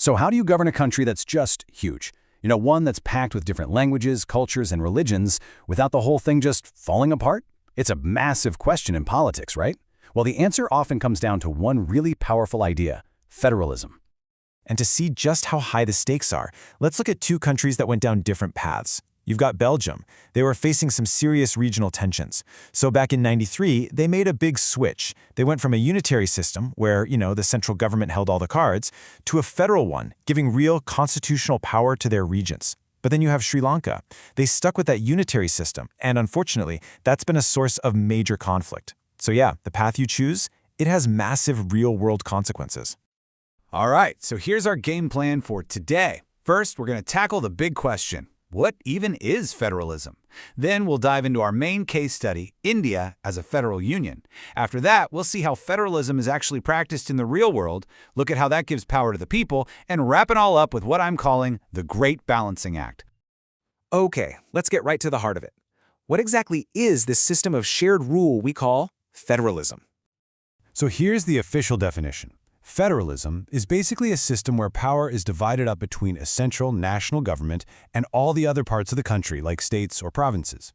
So how do you govern a country that's just huge? One that's packed with different languages, cultures, and religions without the whole thing just falling apart? It's a massive question in politics, right? Well, the answer often comes down to one really powerful idea: federalism. And to see just how high the stakes are, let's look at two countries that went down different paths. You've got Belgium. They were facing some serious regional tensions. So back in '93, they made a big switch. They went from a unitary system, where, the central government held all the cards, to a federal one, giving real constitutional power to their regions. But then you have Sri Lanka. They stuck with that unitary system, and unfortunately, that's been a source of major conflict. So yeah, the path you choose, it has massive real-world consequences. All right, so here's our game plan for today. First, we're going to tackle the big question: what even is federalism? Then we'll dive into our main case study, India as a federal union. After that, we'll see how federalism is actually practiced in the real world, look at how that gives power to the people, and wrap it all up with what I'm calling the Great Balancing Act. Okay, let's get right to the heart of it. What exactly is this system of shared rule we call federalism? So here's the official definition. Federalism is basically a system where power is divided up between a central national government and all the other parts of the country, like states or provinces.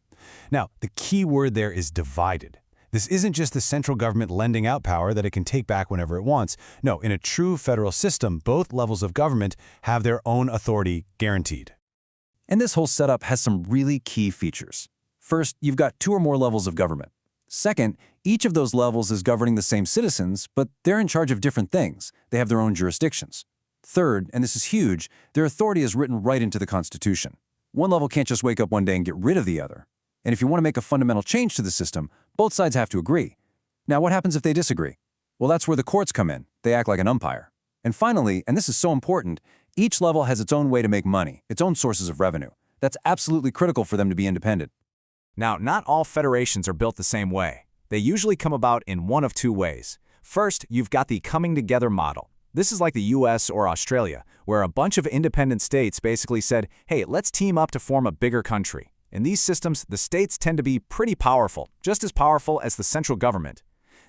Now, the key word there is divided. This isn't just the central government lending out power that it can take back whenever it wants. No, in a true federal system, both levels of government have their own authority guaranteed. And this whole setup has some really key features. First, you've got 2 or more levels of government. Second, each of those levels is governing the same citizens, but they're in charge of different things. They have their own jurisdictions. Third, and this is huge, their authority is written right into the Constitution. One level can't just wake up one day and get rid of the other. And if you want to make a fundamental change to the system, both sides have to agree. Now, what happens if they disagree? Well, that's where the courts come in. They act like an umpire. And finally, and this is so important, each level has its own way to make money, its own sources of revenue. That's absolutely critical for them to be independent. Now, not all federations are built the same way. They usually come about in one of 2 ways. First, you've got the coming together model. This is like the US or Australia, where a bunch of independent states basically said, hey, let's team up to form a bigger country. In these systems, the states tend to be pretty powerful, just as powerful as the central government.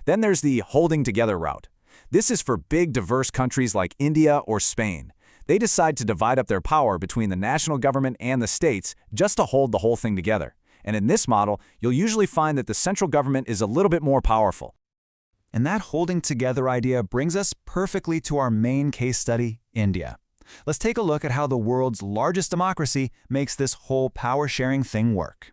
Then there's the holding together route. This is for big, diverse countries like India or Spain. They decide to divide up their power between the national government and the states just to hold the whole thing together. And in this model, you'll usually find that the central government is a little bit more powerful. And that holding together idea brings us perfectly to our main case study, India. Let's take a look at how the world's largest democracy makes this whole power-sharing thing work.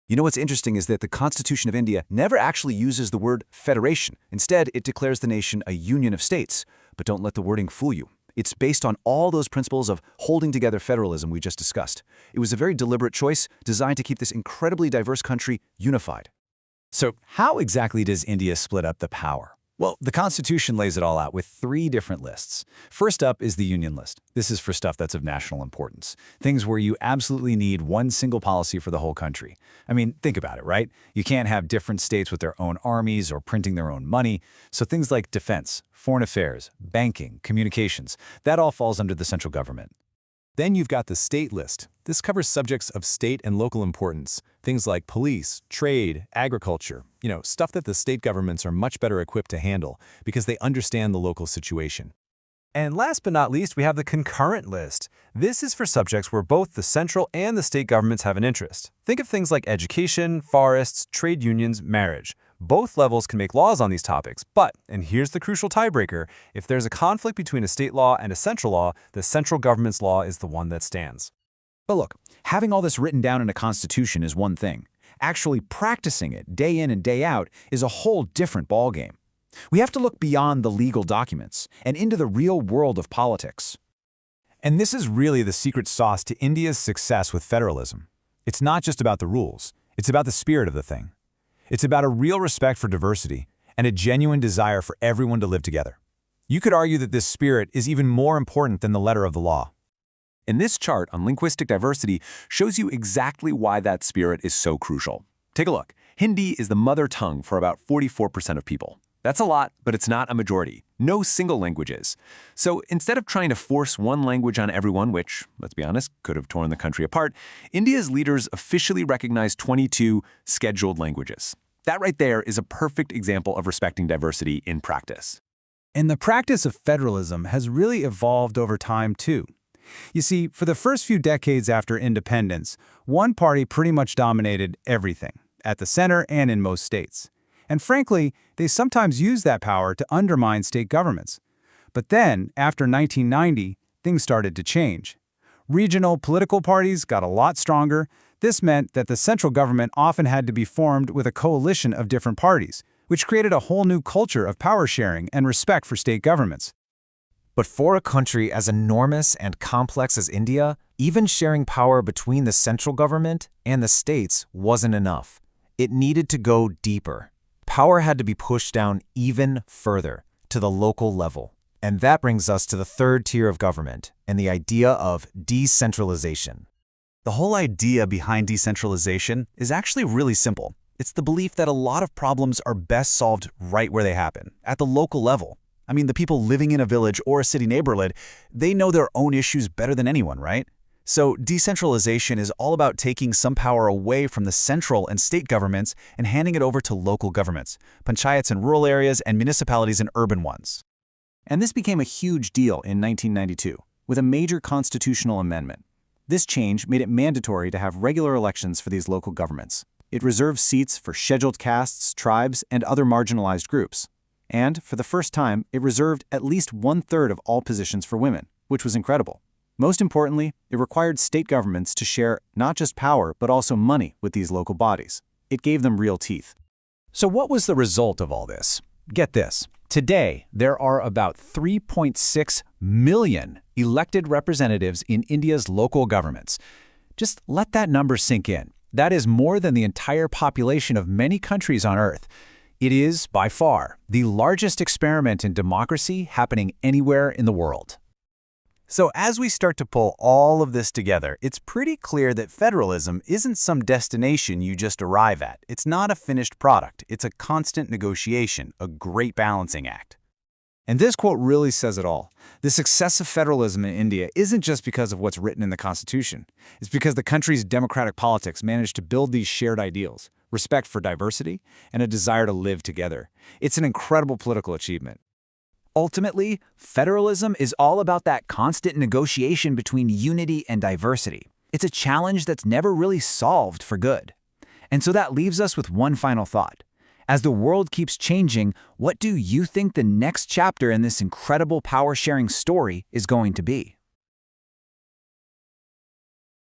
What's interesting is that the Constitution of India never actually uses the word federation. Instead, it declares the nation a union of states. But don't let the wording fool you. It's based on all those principles of holding together federalism we just discussed. It was a very deliberate choice designed to keep this incredibly diverse country unified. So how exactly does India split up the power? Well, the Constitution lays it all out with 3 different lists. First up is the Union list. This is for stuff that's of national importance. Things where you absolutely need one single policy for the whole country. I mean, think about it, right? You can't have different states with their own armies or printing their own money. So things like defense, foreign affairs, banking, communications, that all falls under the central government. Then you've got the state list. This covers subjects of state and local importance, things like police, trade, agriculture, stuff that the state governments are much better equipped to handle because they understand the local situation. And last but not least, we have the concurrent list. This is for subjects where both the central and the state governments have an interest. Think of things like education, forests, trade unions, marriage. Both levels can make laws on these topics, but, and here's the crucial tiebreaker, if there's a conflict between a state law and a central law, the central government's law is the one that stands. But look, having all this written down in a constitution is one thing. Actually practicing it day in and day out is a whole different ballgame. We have to look beyond the legal documents and into the real world of politics. And this is really the secret sauce to India's success with federalism. It's not just about the rules, it's about the spirit of the thing. It's about a real respect for diversity and a genuine desire for everyone to live together. You could argue that this spirit is even more important than the letter of the law. And this chart on linguistic diversity shows you exactly why that spirit is so crucial. Take a look. Hindi is the mother tongue for about 44% of people. That's a lot, but it's not a majority. No single language is. So instead of trying to force one language on everyone, which, let's be honest, could have torn the country apart, India's leaders officially recognized 22 scheduled languages. That right there is a perfect example of respecting diversity in practice. And the practice of federalism has really evolved over time, too. You see, for the first few decades after independence, one party pretty much dominated everything, at the center and in most states. And frankly, they sometimes used that power to undermine state governments. But then, after 1990, things started to change. Regional political parties got a lot stronger. This meant that the central government often had to be formed with a coalition of different parties, which created a whole new culture of power sharing and respect for state governments. But for a country as enormous and complex as India, even sharing power between the central government and the states wasn't enough. It needed to go deeper. Power had to be pushed down even further, to the local level. And that brings us to the third tier of government and the idea of decentralization. The whole idea behind decentralization is actually really simple. It's the belief that a lot of problems are best solved right where they happen, at the local level. I mean, the people living in a village or a city neighborhood, they know their own issues better than anyone, right? So decentralization is all about taking some power away from the central and state governments and handing it over to local governments, panchayats in rural areas and municipalities in urban ones. And this became a huge deal in 1992, with a major constitutional amendment. This change made it mandatory to have regular elections for these local governments. It reserved seats for scheduled castes, tribes, and other marginalized groups. And, for the first time, it reserved at least 1/3 of all positions for women, which was incredible. Most importantly, it required state governments to share not just power, but also money with these local bodies. It gave them real teeth. So what was the result of all this? Get this. Today, there are about 3.6 million elected representatives in India's local governments. Just let that number sink in. That is more than the entire population of many countries on Earth. It is, by far, the largest experiment in democracy happening anywhere in the world. So as we start to pull all of this together, it's pretty clear that federalism isn't some destination you just arrive at. It's not a finished product. It's a constant negotiation, a great balancing act. And this quote really says it all. The success of federalism in India isn't just because of what's written in the Constitution. It's because the country's democratic politics managed to build these shared ideals, respect for diversity, and a desire to live together. It's an incredible political achievement. Ultimately, federalism is all about that constant negotiation between unity and diversity. It's a challenge that's never really solved for good. And so that leaves us with one final thought. As the world keeps changing, what do you think the next chapter in this incredible power-sharing story is going to be?